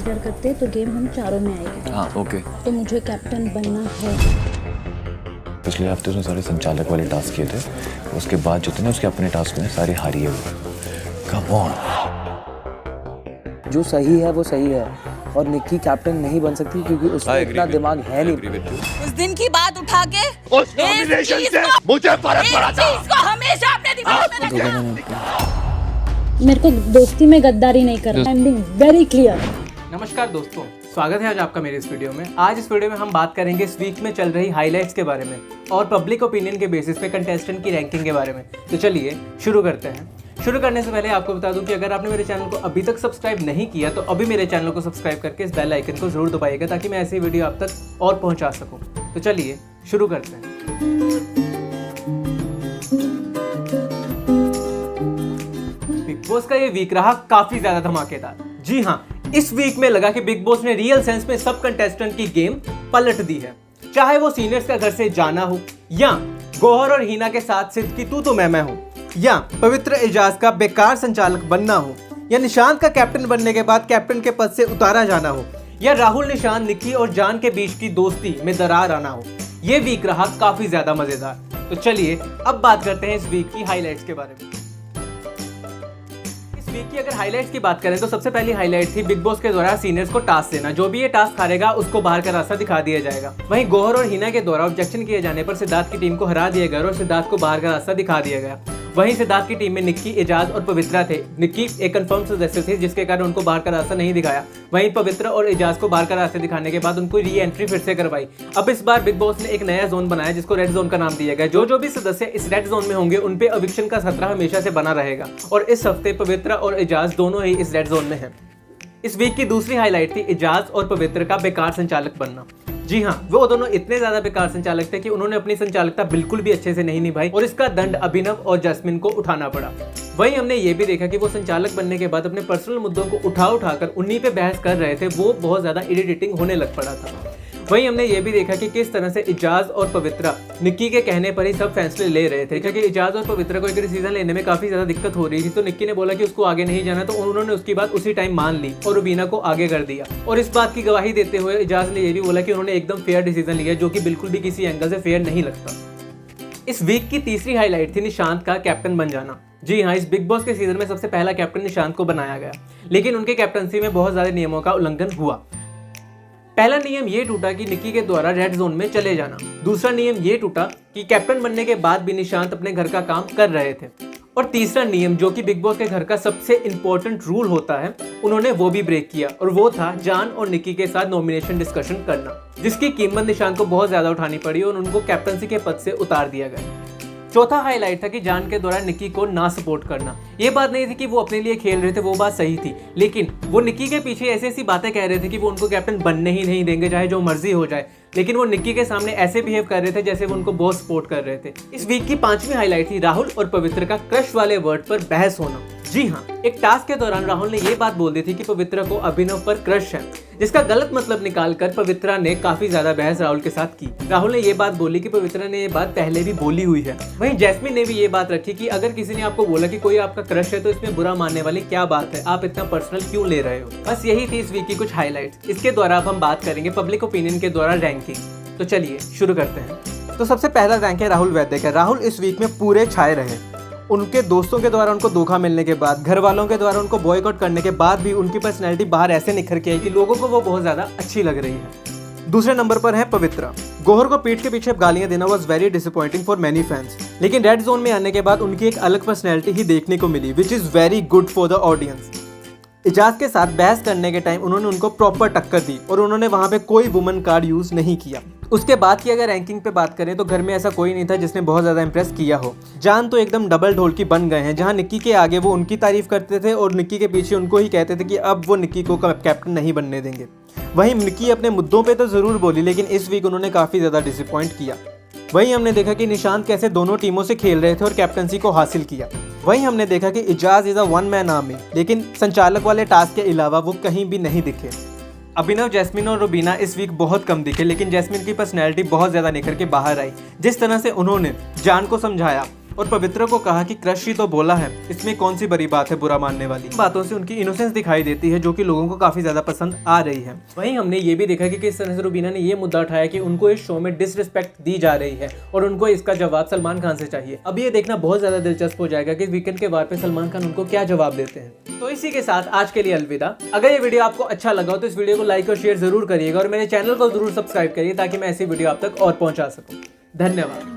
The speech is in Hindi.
डिक्लेयर करते तो गेम हम चारों में आएगी। हाँ ओके। तो मुझे कैप्टन बनना है। पिछले हफ्ते उसने सारे संचालक वाले टास्क किए थे, उसके बाद जो थे ना उसके अपने टास्क में सारे हारी है वो। Come on. जो सही है वो सही है और निक्की कैप्टन नहीं बन सकती क्योंकि उसमें इतना दिमाग है नहीं। उस दिन की बात उठा के उस कॉम्बिनेशन से मुझे फर्क पड़ा था। इसको हमेशा अपने दिमाग में रखना। मेरे को दोस्ती में गद्दारी नहीं करना। I am being very clear. नमस्कार दोस्तों, स्वागत है आज आपका मेरे इस वीडियो में। आज इस वीडियो में हम बात करेंगे इस वीक में चल रही हाइलाइट्स के बारे में और पब्लिक ओपिनियन के बेसिस पे कंटेस्टेंट की रैंकिंग के बारे में। तो चलिए शुरू करते हैं। शुरू करने से पहले आपको बता दूं कि अगर आपने मेरे चैनल को अभी तक सब्सक्राइब नहीं किया तो अभी मेरे चैनल को सब्सक्राइब करके इस बेल आइकन को जरूर दबाइएगा ताकि मैं ऐसी वीडियो आप तक और पहुंचा सकूं। तो चलिए शुरू करते हैं। बिग बॉस का ये वीक रहा काफी ज्यादा धमाकेदार। जी हाँ, इस वीक में लगा कि बिग बॉस ने रियल सेंस में सब कंटेस्टेंट की गेम पलट दी है। चाहे वो सीनियर्स का घर से जाना हो या गौहर और हीना के साथ सिद्ध की तू तो मैं हूं, या पवित्र एजाज का बेकार संचालक बनना हो, या निशांत का कैप्टन बनने के बाद कैप्टन के पद से उतारा जाना हो, या राहुल निशांत निक्की और जान के बीच की दोस्ती में दरार आना हो। ये वीक रहा काफी ज्यादा मजेदार। तो चलिए अब बात करते हैं इस वीक की हाइलाइट्स के बारे में। इस वीक की अगर हाइलाइट्स की बात करें तो सबसे पहली हाइलाइट थी बिग बॉस के द्वारा सीनियर्स को टास्क देना। जो भी ये टास्क हारेगा उसको बाहर का रास्ता दिखा दिया जाएगा। वहीं गौहर और हीना के द्वारा ऑब्जेक्शन किए जाने पर सिद्धार्थ की टीम को हरा दिया गया और सिद्धार्थ को बाहर का रास्ता दिखा दिया गया। वहीं सिद्धार्थ की टीम में निक्की, एजाज और पवित्रा थे। निक्की एक कंफर्म सदस्य थी जिसके कारण उनको बाहर का रास्ता नहीं दिखाया। वहीं पवित्रा और एजाज को बाहर का रास्ता दिखाने के बाद उनको री एंट्री फिर से करवाई। अब इस बार बिग बॉस ने एक नया जोन बनाया जिसको रेड जोन का नाम दिया गया। जो भी सदस्य इस रेड जोन में होंगे उन पे एविक्शन का खतरा हमेशा से बना रहेगा और इस हफ्ते पवित्रा और एजाज दोनों ही इस रेड जोन में हैं। इस वीक की दूसरी हाईलाइट थी एजाज और पवित्र का बेकार संचालक बनना। जी हाँ, वो दोनों इतने ज्यादा बेकार संचालक थे कि उन्होंने अपनी संचालकता बिल्कुल भी अच्छे से नहीं निभाई और इसका दंड अभिनव और जैस्मिन को उठाना पड़ा। वहीं हमने ये भी देखा कि वो संचालक बनने के बाद अपने पर्सनल मुद्दों को उठाकर उन्हीं पे बहस कर रहे थे। वो बहुत ज्यादा इरिटेटिंग होने लग पड़ा था। वहीं हमने ये भी देखा कि किस तरह से एजाज और पवित्रा निक्की के कहने पर ही सब फैसले ले रहे थे, क्योंकि एजाज और पवित्रा को एक डिसीजन लेने में काफी ज्यादा दिक्कत हो रही थी। तो निक्की ने बोला कि उसको आगे नहीं जाना, तो उन्होंने उसकी बात उसी टाइम मान ली और रुबीना को आगे कर दिया। और इस बात की गवाही देते हुए एजाज ने ये भी बोला कि उन्होंने एकदम फेयर डिसीजन लिया, जो कि बिल्कुल भी किसी एंगल से फेयर नहीं लगता। इस वीक की तीसरी हाईलाइट थी निशांत का कैप्टन बन जाना। जी हाँ, इस बिग बॉस के सीजन में सबसे पहला कैप्टन निशांत को बनाया गया, लेकिन उनके कैप्टनसी में बहुत ज्यादा नियमों का उल्लंघन हुआ। पहला नियम ये टूटा कि निक्की के द्वारा रेड जोन में चले जाना। दूसरा नियम ये टूटा कि कैप्टन बनने के बाद भी निशांत अपने घर का काम कर रहे थे। और तीसरा नियम, जो कि बिग बॉस के घर का सबसे इंपॉर्टेंट रूल होता है, उन्होंने वो भी ब्रेक किया और वो था जान और निक्की के साथ नॉमिनेशन डिस्कशन करना, जिसकी कीमत निशांत को बहुत ज्यादा उठानी पड़ी और उनको कैप्टनसी के पद से उतार दिया गया। चौथा हाईलाइट था कि जान के द्वारा निक्की को ना सपोर्ट करना। ये बात नहीं थी कि वो अपने लिए खेल रहे थे, वो बात सही थी, लेकिन वो निक्की के पीछे ऐसी ऐसी बातें कह रहे थे कि वो उनको कैप्टन बनने ही नहीं देंगे चाहे जो मर्जी हो जाए। लेकिन वो निक्की के सामने ऐसे बिहेव कर रहे थे जैसे वो उनको बहुत सपोर्ट कर रहे थे। इस वीक की पांचवी हाईलाइट थी राहुल और पवित्र का क्रश वाले वर्ड पर बहस होना। जी हाँ, एक टास्क के दौरान राहुल ने ये बात बोल दी थी कि पवित्रा को अभिनव पर क्रश है, जिसका गलत मतलब निकालकर पवित्रा ने काफी ज्यादा बहस राहुल के साथ की। राहुल ने ये बात बोली कि पवित्रा ने ये बात पहले भी बोली हुई है। वहीं जैस्मिन ने भी ये बात रखी कि अगर किसी ने आपको बोला कि कोई आपका क्रश है तो इसमें बुरा मानने वाली क्या बात है, आप इतना पर्सनल क्यों ले रहे हो। बस यही थी इस वीक की कुछ हाईलाइट्स। इसके द्वारा अब हम बात करेंगे पब्लिक ओपिनियन के द्वारा रैंकिंग। तो चलिए शुरू करते हैं। तो सबसे पहला रैंक है राहुल वैद्य का। राहुल इस वीक में पूरे छाए रहे। उनके दोस्तों के द्वारा उनको धोखा मिलने के बाद, घर वालों के द्वारा उनको बॉयकॉट करने के बाद भी उनकी पर्सनैलिटी बाहर ऐसे निखर के आई कि लोगों को वो बहुत ज्यादा अच्छी लग रही है। दूसरे नंबर पर है पवित्रा। गौहर को पीठ के पीछे गालियां देना was very disappointing for many fans, लेकिन रेड जोन में आने के बाद उनकी एक अलग पर्सनैलिटी ही देखने को मिली, which is very good for the audience. Ejaz के साथ बहस करने के टाइम उन्होंने उनको प्रॉपर टक्कर दी और उन्होंने वहां पे कोई वुमन कार्ड यूज नहीं किया। उसके बाद की अगर रैंकिंग पे बात करें तो घर में ऐसा कोई नहीं था जिसने बहुत ज्यादा इंप्रेस किया हो। जान तो एकदम डबल ढोलकी बन गए हैं, जहां निक्की के आगे वो उनकी तारीफ करते थे और निक्की के पीछे उनको ही कहते थे कि अब वो निक्की को कैप्टन नहीं बनने देंगे। वहीं निक्की अपने मुद्दों पे तो जरूर बोली, लेकिन इस वीक उन्होंने काफी ज्यादा डिसअपॉइंट किया। वहीं हमने देखा कि निशांत कैसे दोनों टीमों से खेल रहे थे और कैप्टनसी को हासिल किया। वहीं हमने देखा कि Ejaz is a one man army, लेकिन संचालक वाले टास्क के अलावा वो कहीं भी नहीं दिखे। अभिनव, जैस्मिन और रुबीना इस वीक बहुत कम दिखे, लेकिन जैस्मिन की पर्सनैलिटी बहुत ज्यादा निखर के बाहर आई। जिस तरह से उन्होंने जान को समझाया और पवित्र को कहा कि क्रश ही तो बोला है, इसमें कौन सी बड़ी बात है बुरा मानने वाली। बातों से उनकी इनोसेंस दिखाई देती है जो कि लोगों को काफी ज्यादा पसंद आ रही है। वहीं हमने ये भी देखा कि किस तरह से रुबीना ने ये मुद्दा उठाया कि उनको इस शो में डिसरिस्पेक्ट दी जा रही है और उनको इसका जवाब सलमान खान से चाहिए। अब ये देखना बहुत ज्यादा दिलचस्प हो जाएगा कि वीकेंड के वार पे सलमान खान उनको क्या जवाब देते हैं। तो इसी के साथ आज के लिए अलविदा। अगर ये वीडियो आपको अच्छा लगा हो तो इस वीडियो को लाइक और शेयर जरूर करिएगा और मेरे चैनल को जरूर सब्सक्राइब करिए ताकि मैं ऐसी वीडियो आप तक और पहुंचा सकूं। धन्यवाद।